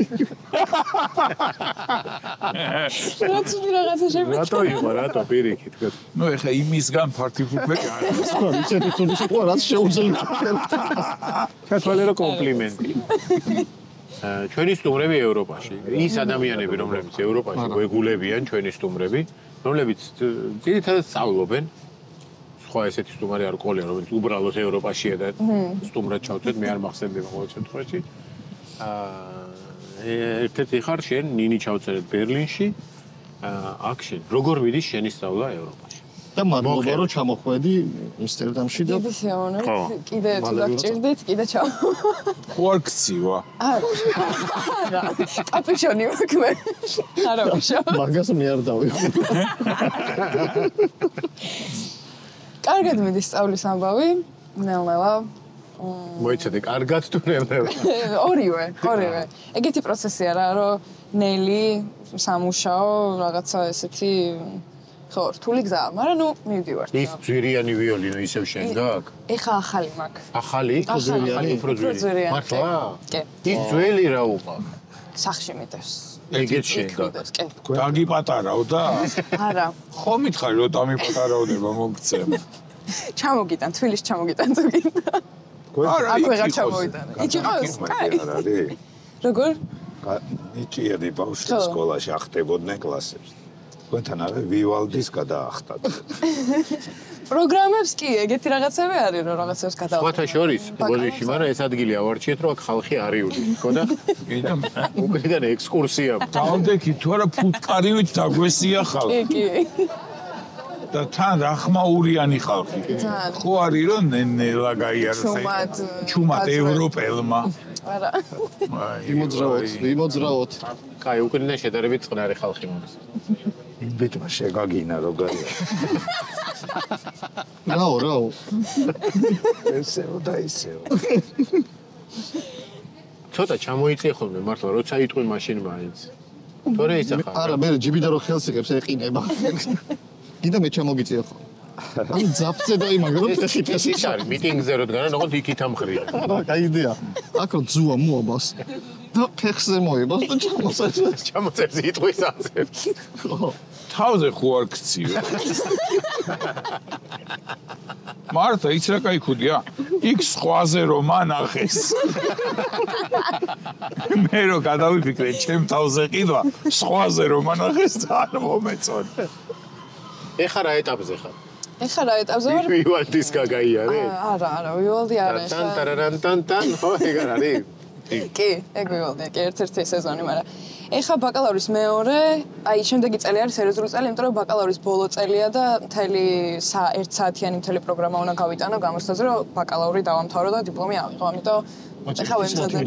რაც უდი რაღაცა შემეჭა. რატო იყო, რატო პირიქით? ნუ ეხა იმისგან ფარტიფუფერი არა. სხვა ისეთი თუნდაც იყო რაც შეუძლია. ჩათვალე რა კომპლიმენტი. ჩვენი სტუმრები ევროპაში. ის ადამიანები, რომლებიც ევროპაში გვეგულებიან, ჩვენი სტუმრები, რომლებიც ძირითადად სწავლობენ. სხვა ესეთი სტუმარი არ ყოლია, რომელიც უბრალოდ ევროპაშია და სტუმრად ჩავწვეთ, მე არ მახსენდება ყოველ შემთხვევაში. ერთ-ერთი ხარ შენ ნინი ჩავწერეთ ბერლინში. აქ შენ როგორ მიდის შენი სწავლა ევროპაში? და მადლობა რომ ჩამოხვედი ამსტერდამში და დიდი სიამოვნებით. კიდე თუ დაგჭირდით, კიდე ჩავ. ხო არ გცივა. არა. კაპუჩონი მაქვს მე. არა ვიშავ. მაგას მე არ დავიღო. კარგად მიდის სწავლის ამბავი, ნელ-ნელა. მოიცადე, კარგად თუ ნელ-ნელა? ორივე. ეგეთი პროცესია რა, რომ ნელი, სამუშაო, რაღაცა ესეთი ხო, რთული გზაა, მაგრამ ნუ მივდივართ. ის ძვირიანი ვიოლინო ისევ შენ გაქვს? ეხა ახალი მაქვს. ახალი? ახალი, უფრო ძვირი. მართლა? კი. ის ძველი რა უყავ? სახში მიდევს. ეგეც შენ გაქვს. მიდევს, კი. დაგიპატარავ და არა, ხო მითხარი რომ დამიპატარავდება მოგცემ. ჩამოგიტან, თბილისში ჩამოგიტან თუ გინდა. არა, აქ ვეღარ იქ ჩამოვიტან. იქ იყოს? კაი. არ არის? როგორ? ნიჭიერი ბავშვი ხო. სკოლაში ახტებოდნენ კლასებს. თქვენთან არა ვივალდის გადაახტათ. პროგრამებს კი, ეგეთი რაღაცები არის, რომ რაღაცებს გადავ. სხვათა შორის, ბოდიში, მაგრამ ეს ადგილი ავარჩიეთ, რომ აქ ხალხი არიული, ხო და? კიდე უკრიდან ექსკურსია. დავდექი თუ არა ფუტკარივით დაგვესია ხალხი. კი. და თან რახმაურიანი ხალხი. ძალიან. ხო არის რომ ნელა გაიაროს ჩუმად ევროპელმა. არა. იმოძრაოთ. კაი, უკრიდან შედარებით წყნარი ხალხი მომს. იმბეთმა შეგაგინა რო გაიარა. რაო. ესეო და ისეო. ცოტა ჩამოიწია ხოლმე მართლა, როცა იტყვი მაშინ მაინც. თორე ისახა. არა, მე ჯიბიდან რო ხელს იღებს ეყინება. კიდე მე ჩამოგიწია ხო. ან ძაფზე დაიმაგრო ფეხი. ის არის მიტინგზე რო დგანა, ოღონდ იქით ამხრია. რა, კაი იდეა. აქ რო ძუა მოაბას. და ფეხზე მოიბას და ჩამოწერს. ჩამოწერს იტყვის აცებს. ხო. თავზე ხო არ გციო. მართა ის რა кай ხუდია? იქ სხვაზე რომ ანახეს. მე რო გადავიფიქრე ჩემ თავზე ყიდვა, სხვაზე რომ ანახეს ძალიან მომეწონა. ეხა რა ეტაპზე ხარ? ეხლა რა ეტაპზე ვარ? ვივალდის გაგაიარე? არა, ვივალდი არა. ტან, ხო, ეგ არ არის? კი, ეგ ვივალდი, კი, ერთ-ერთი სეზონი, მაგრამ ეხლა ბაკალავრის მეორე, აი შემდეგი წელი არის სერიოზული წელი, იმიტომ რომ ბაკალავრის ბოლო წელია და მთელი 1 საათიანი მთელი პროგრამა უნდა გავიტანო გამოსცადზე, რომ ბაკალავრი დავამთავრო და დიპლომი ავიღო. ამიტომ ეხლა ვემზადებ.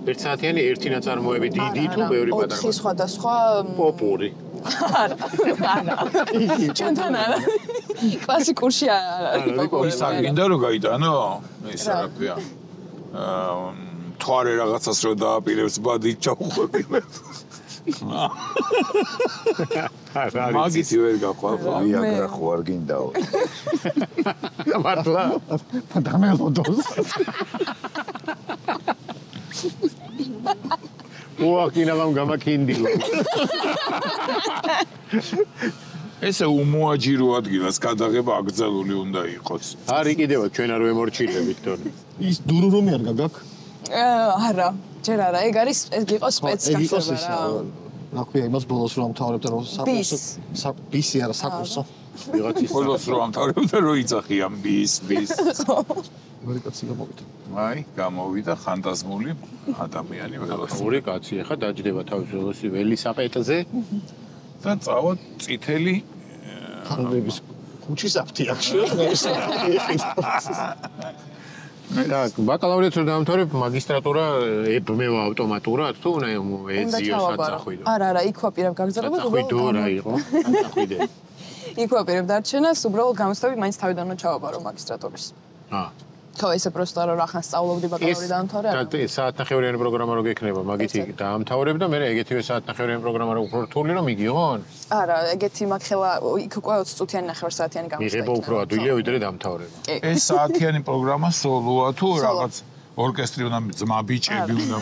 1 საათიანი ერთი ნაწარმოები დიდი თუ ბევრი პატარა? 4 სხვადასხვა პოპური. არა. ჩვენთან არა. კლასიკურში არ არის. ის არ გინდა რომ გაიტანო? ეს რა ქვია? თვარე რაღაცას რო დააპირებს ბადით ჩავხვები მე. მაგითი ვერ გაყვალ. ვიაგრა ხო არ გინდაო. მართლა? დამელოდოს. უაკინავამ გამაკინდილო. ესე უმოაჯირო ადგილას გადაღება აკრძალული უნდა იყოს. არის კიდევ ჩვენ არ ვემორჩილებით თორე. ის დურურომი არ გაგაქ? არა, ჯერ არა, ეგ არის ეგ იყოს სპეციფიკა რა. რა ქვია იმას ბოლოს რომ ამთავრებდა რომ საკურსო. ბისი არა საკურსო. ვიღაცის ბოლოს რომ ამთავრებდა რომ იცახიან ბის. ამერიკაცი გამოვიდა. აი, გამოვიდა ხანტაზმული ადამიანი ველოსი. ორი კაცი ახლა დაჯდება თავის ველოსი ველის აპეტზე და წავა წითელი ხანების ქუჩის აფთიაქში. და ბაკალავრიატს რომ დაამთავრებ, მაგისტრატურა ებმევა ავტომატურად თუ უნდა ეძიო საწახვიდო. არა, იქ ვაპირებ გაგზავნება, საწახვიდო რა იყო? საწახვიდე. იქ ვაპირებ დარჩენას, უბრალოდ გამოსწავლები მაინც თავიდან უნდა ჩავაბარო მაგისტრატურის. ხო, ესე პროსტა რომ რახან სწავლობდი ბაკალავრი დაამთავრე. და საათნახევრიანი პროგრამა რო გექნება, მაგითი დაამთავრებ და მე ეგეთივე საათნახევრიანი პროგრამა რო უფრო რთული რომ მიგიღონ? არა, ეგეთი მაგ ხელა იქ უკვე 20 წუთიანი ნახევარსაათიანი გამოსწავლე. მიღება უფრო ადვილია ვიდრე დამთავრება. ეს საათიანი პროგრამა სოლოა თუ რაღაც ორკესტრი უნდა ძმა ბიჭები უნდა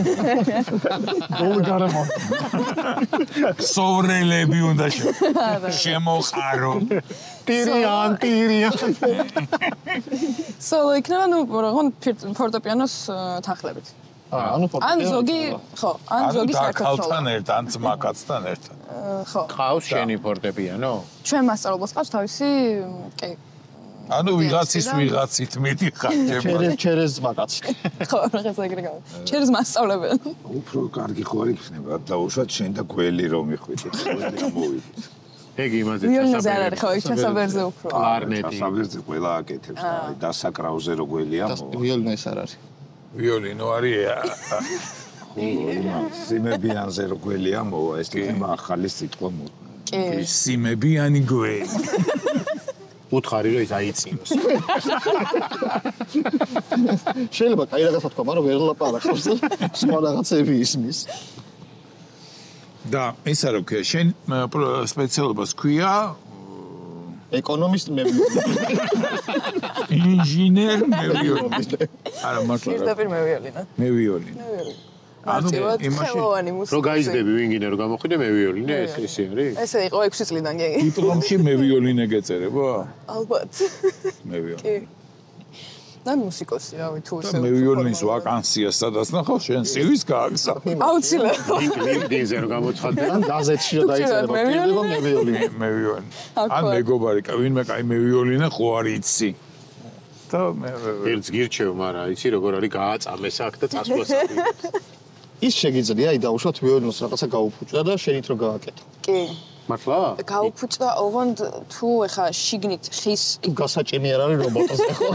ბოლო გარემო. სოვრელები უნდა შემოყარო. ტირიან. სოლო იქნება, ნუ რაღაც ფორტეპიანოს თანხლებით. ან ზოგი, ხო, ან ზოგი საერთოდ სოლო. ქალთან ერთად, ან ძმაკაცთან ერთად. ხო. ყავს შენი ფორტეპიანო? ჩვენ მასწავლებლებს ყავს თავისი, კი. ანუ ვიღაცით მიდიხარ ჩერეს მაგაცი. ხო, რაღაც ეგრე გავა. ჩერეს მასწავლებელი. უფრო კარგი ხო არ იქნება დაუშვათ შენ და გველი რომ მიხვიდეთ, ყველი გამოვიდეთ. ეგ იმაზე ვიოლინოზე არ არის, ხო, იქ ჩასაბერზე უფრო. კლარნეტი. ჩასაბერზე ყველა აკეთებს და აი დასაკრავზე რო გველია მოვა. ვიოლინო ეს არ არის. ვიოლინო არის ხო, სიმებიანზე რო გველია მოვა, ეს იქნება ახალი სიტყვა მოვა. კი. სიმებიანი გველი. უთხარი რომ ის აიწიოს. შეიძლება კაი რაღაცა თქვა, მაგრამ ვერ ლაპარაკობს და სხვა რაღაცები ისმის. და ისა რა ქვია, შენ სპეციალობას ქვია ეკონომისტ მე ინჟინერ მე ვიოლინო. არა მართლა. პირდაპირ მე ვიოლინო. მე ვიოლინო. მარტივად ხელოვანი მუსიკა. რო გაიზრდები ვინგინე რო გამოხვიდე მე ვიოლინე ესე არის? ესე იყო 6 წლიდან გეგი. დიპლომში მე ვიოლინე გეწერება? ალბათ. მე ვიოლინე. კი. და მუსიკოსი რავი თუ და მე ვიოლინს ვაკანსიას სადაც ნახავ შენ სივის გააგზა. აუცილებლად. ლინკდინზე რო გამოცხადე. ან გაზეთში და დაიწერება პირდება მე ვიოლინე. მე ვიოლინე. ან მეგობარი, ვინმე კაი მე ვიოლინე ხო არ იცი. და მე ერთს გირჩევ, მაგრამ იცი როგორ არის გააწამეს აქ და წასვლას აქ. ის შეგიძლია აი დაუშვათ ვიოლინოს რაღაცა გაუფუჭდა და შენით რო გააკეთო. კი. მართლა? გაუფუჭდა ოღონდ თუ ეხა შიგნით ხის თუ გასაჭიმი არ არის რობოტზე ხო?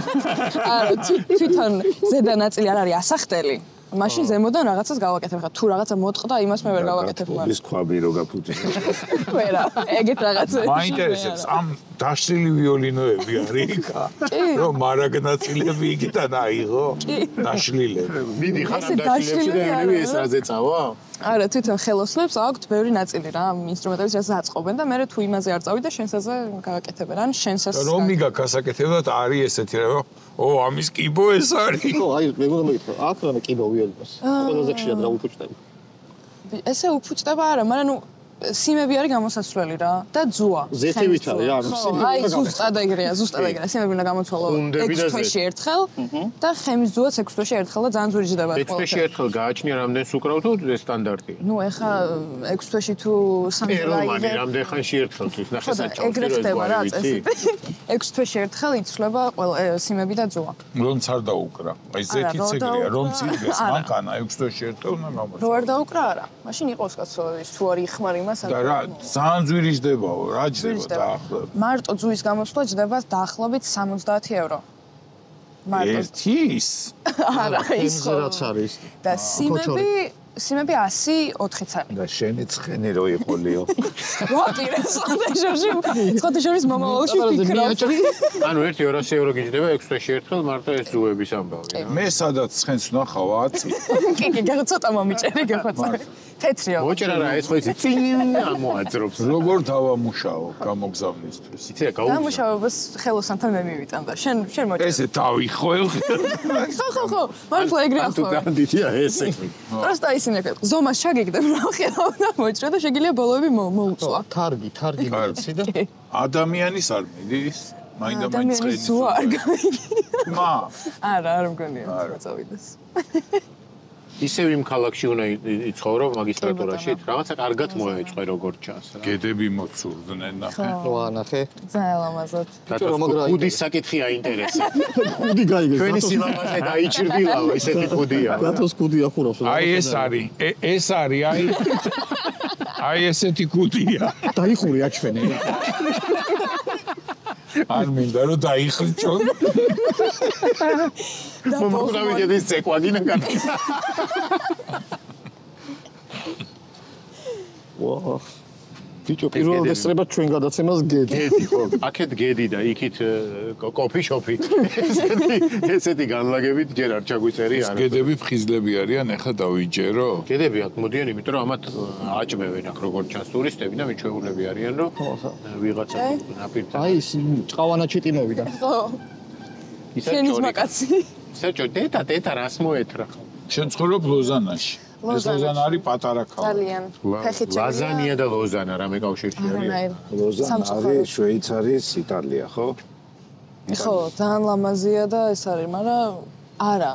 არა თვითონ ზედა ნაწილი არ არის ასახტელი. მაშინ ზემოდან რაღაცას გავაკეთებ ხა თუ რაღაცა მოტყდა იმას მე ვერ გავაკეთებ მაგრამ ის ქვაბი რო გაფუჭე. ვერა ეგეთ რაღაცა მაინტერესებს ამ დაშლილი ვიოლინოები არის იქა რომ მარაგნაწილები იქიდან აიღო დაშლილები მიდი ხარ ამ დაშლილებში და ემნები ეს რაზე წავა? არა თვითონ ხელოსნებს აქვთ ბევრი ნაწილი რა ამ ინსტრუმენტების რაც აწყობენ და მე თუ იმაზე არ წავიდე შენსაზე გავაკეთებენ ან შენსას რომ მიგა გასაკეთებლად არის ესეთი რა ო ამის კიბო ეს არის ხო აი მეგონა მეკითხა აქ რამე კიბო ვიოლინოს ყველაზე ხშირად რა უფუჭდები ესე უფუჭდება არა მაგრამ ნუ სიმები არის გამოსასვლელი რა და ძუა ზეთივით არის რა აი ზუსტად ეგრეა სიმები უნდა გამოცვალო 6 თვეში ერთხელ და ხემის ძუაც 6 თვეში ერთხელ და ძალიან ძვირი ჯდება 6 თვეში ერთხელ გააჩნია რამდენს უკრავ თუ ეს სტანდარტია ნუ ეხა 6 თვეში თუ 3 ერლმანი რამდენ ხანში ერთხელ თუ ნახე საჭამს ეგრე ხდება რა წესი 6 თვეში ერთხელ იცვლება ყველა სიმები და ძუა რომც არ დაუკრა აი ზეთიც ეგრეა რომც იგეს მანქანა 6 თვეში ერთხელ უნდა გამოწვა რო არ დაუკრა არა მაშინ იყოს კაცო ის თუ არ იხმარ იმას და რა ძალიან ძვირი ჯდებაო რა ჯდება დაახლოებით მარტო ძუის გამოსვლა ჯდება დაახლოებით 70 евро მარტო ერთის არა ის ხო რაც არის და სიმები 100-4 არის და შენი ცხენი რო იყოლიო ვაპირე სხოთაშორის მომავალში ფიქრობ ანუ 1-200 евро გიჯდება 6 თვეში ერთხელ მარტო ეს ზუების ამბავი მე სადაც ცხენს ვნახავ 10 კი ცოტა მომიჭერი გეხოცარი თეთრიო მოჭრა რა ეს ხო იცი წინ ამოაძრობს როგორ დავამუშაო გამოგზავნისთვის იცი გაუგზავნა დამუშავებას ხელოსანთან მე მივიტან და შენ მოჭრა ესე დავიხოელ ხო მართლა ეგრე თუ ახლა დანდიტია ესე просто ისინი ზომას ჩაგიგდებ რა ხელო და მოჭრა და შეგიძლია ბოლოები მოუწვა თარგი მიცი და ადამიანის არ მიდის მაინდა-მაინც ცხენი ზუა არ გამიგია მა არა არ მგონია რომ წავიდეს ისევ იმ ქალაქში უნდა იცხოვრო მაგისტრატურაში რაღაცა კარგად მოეწყე როგორც ჩანს რა გედები მოცურდნენ ნახე ვა ნახე ძალიან ლამაზად კუდის საკითხი აინტერესებს კუდი გაიგე ჩვენი სიმამაზე დაიჭირდილაო ესეთი კუდია გათოს კუდი ახურავს აი ეს არის აი ესეთი კუდია დაიხური აჩვენე არ მინდა რომ დაიხრჩო მომხდავი ეს წეკვაგინა კატა ვა ბიჭო პირველ ესწრება ჩვენ გადაცემას გედი ხო აქეთ გედი და იქით კოფი შოპი ესეთი განლაგებით ჯერ არ ჩაგვიწერი არა გედები ფხიზლები არიან ახლა დავიჯერო გედები აქ მოდიან იმიტომ რომ ამათ აჭმევენ აქ როგორც ჩანს ტურისტები და მიჩვეულები არიან რომ ვიღაცა ნაპირთან აი ის ჭყავანაჩიტი მოვიდა ხო შენის მაკაცი საჭო დედა რას მოეთრა შენ ცხოვრობ ლოზანაში ეს ლოზანა არის პატარა ქალაქი ძალიან ფეხით შეგვიძლია ლაზანია და ლოზანა რამე კავშირში არის ლოზანა არის შვეიცარიის იტალია ხო ხო ძალიან ლამაზია და ეს არის მაგრამ არა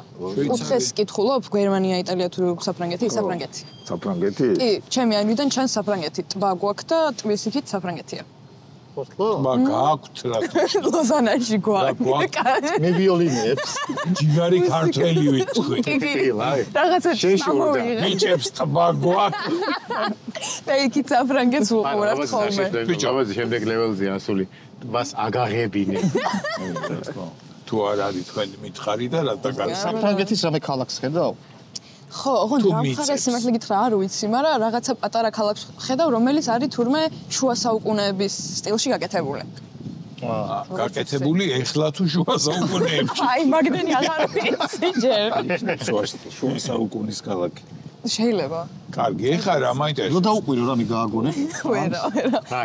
უთხეს კითხულობ გერმანია იტალია თუ საფრანგეთი საფრანგეთი კი ჩემი აივიდან ჩანს საფრანგეთი ტბა გვაქვს და ტბის იქით საფრანგეთია მა გააქვთ რა ლოზანაში გვაქვს მე ვიოლინეებს ჯიგარი ქართველი ვიტყვი რაღაცა ჩამოვიღე მიჭებს ტბა გვაქვს და იქით საფრანგეთს უყურებთ ხოლმე ბიჭო შემდეგ ლეველზე ასული ტბას აგაღებინე თუ არ არის თქვენი მითხარი და რა დაგარ საფრანგეთის რამე ქალაქს ხედავ ხო, ოღონდ გამხარეს სიმართლე გითხრა არ ვიცი, მაგრამ რაღაცა პატარა ქალაქს ხედავ, რომელიც არის თურმე შუა საუკუნეების სტილში გაკეთებული. გაკეთებული ეხლა თუ შუა საუკუნეებში. აი, მაგდენი აღარ ვიცი ჯერ. შუა საუკუნის ქალაქი შეიძლება. კარგი, ეხლა რა რო მაინტერესებს? დაუყვირო რამე გააგონე. ვერა.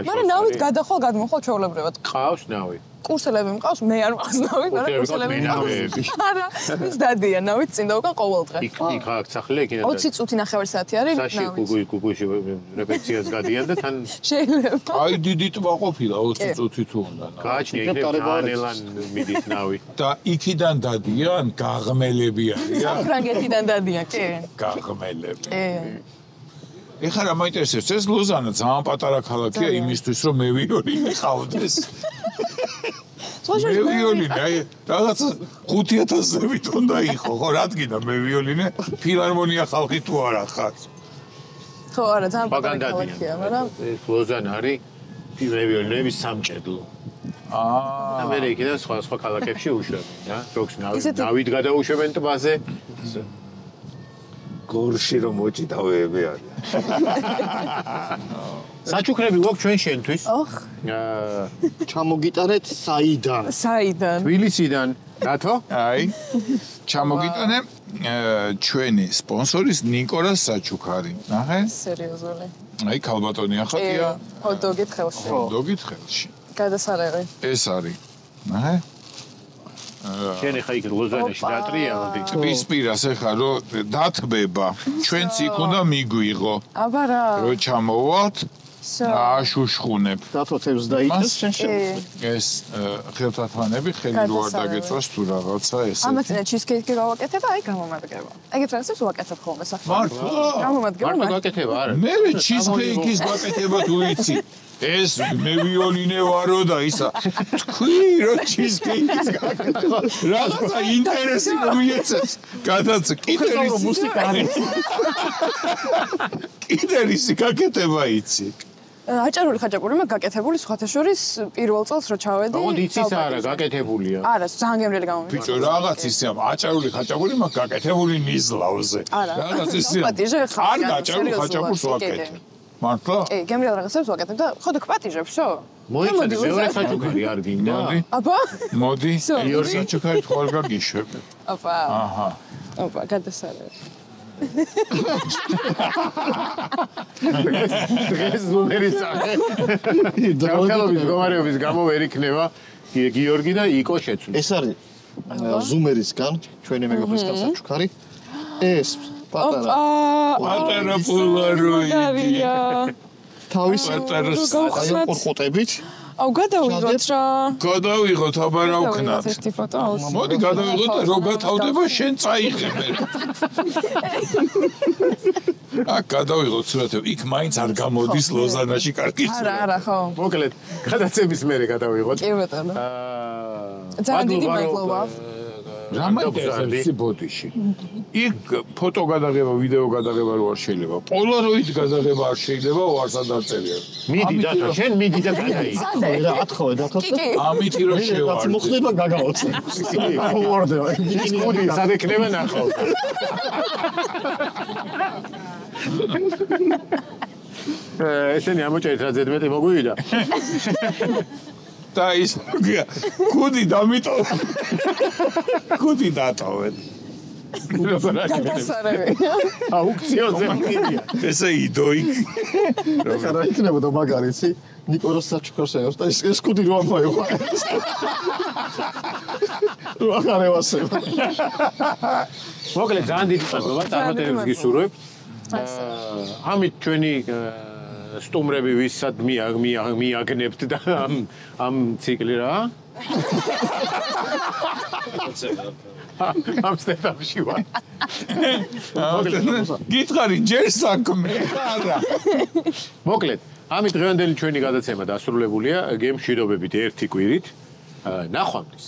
მაგრამ ნავით გადახვალ გადმოხვალ ჩვეულებრივად. ყავს ნავი. კურსელები მყავს, მე არ მყავს ნავით, მაგრამ კურსელები მყავს. არა, ის დადიან ნავით წინ და უკან ყოველ დღე. იქ აქ სახლი იქიდან 20 წუთი ნახევარი საათი არის საში ნავით. გუგუში რეპეტიციას გადიან და თან შეიძლება. აი დიდი ტბა ყოფილა 20 წუთი თუ უნდა. გააჩნია იქნებ თანელან მიდის ნავი. და იქიდან დადიან გაღმელები არიან. ფრანგეთიდან დადიან, კი. გაღმელები. კი. ეხლა რა მაინტერესებს ეს ლოზანა ძალიან პატარა ქალაქია იმისთვის რომ მე ვიოლინი ყავდეს. მე ვიოლინი აი რაღაც 5000-ზე ვით უნდა იყო ხო რადგინა მე ვიოლინე ფილარმონია ხალხი თუ არა ხარ. ხო, არა, ძალიან პატარა ქალაქია, მაგრამ ეს ლოზანა არის მე ვიოლინების სამჭედლო. და მე იქიდან სხვა ქალაქებში უშვებენ რა. ზოგს ნავით გადაუშვებენ ტბაზე. გორში რომ მოჭი დავეები არის. საჩუქრები გვაქვს ჩვენ შენთვის. ოხ, ჩამოგიტანეთ საიდან? საიდან? თბილისიდან. რათო? აი ჩამოგიტანე ჩვენი სპონსორის ნიკორას საჩუქარი. ნახე? სერიოზული. აი ქალბატონია ხათია. ჰოთ-დოგით ხელში. ჰოთ-დოგით ხელში. გადასარევი. ეს არის. ნახე? შენ ხა იქ ლოზანაში დატრიალდი. ტბის პირას ეხა რომ დათბება. ჩვენც იქ უნდა მიგვიღო. აბა რა. რო ჩამოვალთ აშუშხუნებ. დათოცებს დაიჭერს შენ ეს ხელთათმანები ხელი რო არ დაგეწვას თუ რაღაცა ესე. ამას წინა ჩიზკეიკი გავაკეთებ, აი გამომადგება. ეგეთ რაღაცებს ვაკეთებ ხოლმე სახლა. მართლა? გამომადგება. მარტო გაკეთება არა. მე ჩიზკეიკის გაკეთება თუ იცი. ეს მე ვიოლინე ვარო და ისა თქვი რომ ჩიზკეიკის გაკეთება. რაღაცა ინტერესი მოიეცეს. გადაც კიდერის მუსიკა არის. კიდერის გაკეთება იცი. აჭარული ხაჭაპური მაგ გაკეთებული სხვათა შორის პირველ წელს რო ჩავედი. ოღონდ იცის არა გაკეთებულია. არა, ძალიან გემრიელი გამომივიდა. ბიჭო რაღაც ისე აჭარული ხაჭაპური მაგ გაკეთებული ნიზლავზე. რაღაც ისე. არ აჭარული ხაჭაპურს ვაკეთებ. მართლა? კი, გემრიელ რაღაცებს ვაკეთებ და ხო და პატიჟებსო? მოიცადე მეორე საჩუქარი არ გინდა? მოდი. აბა? მოდი. იორ საჩუქარი თუ არ გაგიშვებ. აბა. აჰა. აბა, გადასარევი. დღეს ზუმერის სახე. ჯანმრთელობის მდგომარეობის გამო ვერ იქნება გიორგი და იკო შეცვლილი. ეს არის ზუმერისგან ჩვენი მეგობრისგან საჩუქარი. ეს პატარა პოლაროიდი. თავის პატარა ყურყუტებით. აუ გადავიღოთ რა. გადავიღოთ აბა რა ვქნათ. ერთი ფოტო აუს. მოდი გადავიღოთ და რო გათავდება შენ წაიღებ. აქ გადავიღოთ სურათები. იქ მაინც არ გამოდის ლოზანაში კარგი სურათი. არა, ხო. მოკლედ, გადაცემის მერე გადავიღოთ. კი ბატონო. ძალიან დიდი მადლობა. რა მაინტერესებს ბოდიში? იქ ფოტო გადაღება, ვიდეო გადაღება რო არ შეიძლება. პოლაროიდ გადაღება არ შეიძლება, ვარს არ დაწერია. მიდი დათო, შენ მიდი და გადაი. რა ათხოვე დათოს და ამით რო რაც შევარ. მოხდება გაგაოცე. უვარდება. კუდი სად ექნება ნახავ. ესენი ამოჭერეთ რა ზედმეტი მოგვივიდა. და ის კუდი დამიტო. კუდი დატოვეთ. გადასარევი. აუქციონზე მიდია. ესე იდო იქ. რა იქნებოდა მაგარიცი? ნიკოროს საჩუქარს ეოს და ეს კუდი რო ამოიღო. რო აღარევასება. მოკლედ ძალიან დიდი მადლობა წარმატებებს გისურვებ. ამით ჩვენი სტუმრები ვისაც მიაგნებთ და ამ ციკლი რა? ამსტერდამში ვარ. გითხარი ჯერ საქმე. არა. მოკლედ, ამით დღევანდელი ჩვენი გადაცემა დასრულებულია გემშვიდობებით ერთი კვირით. ნახვამდის.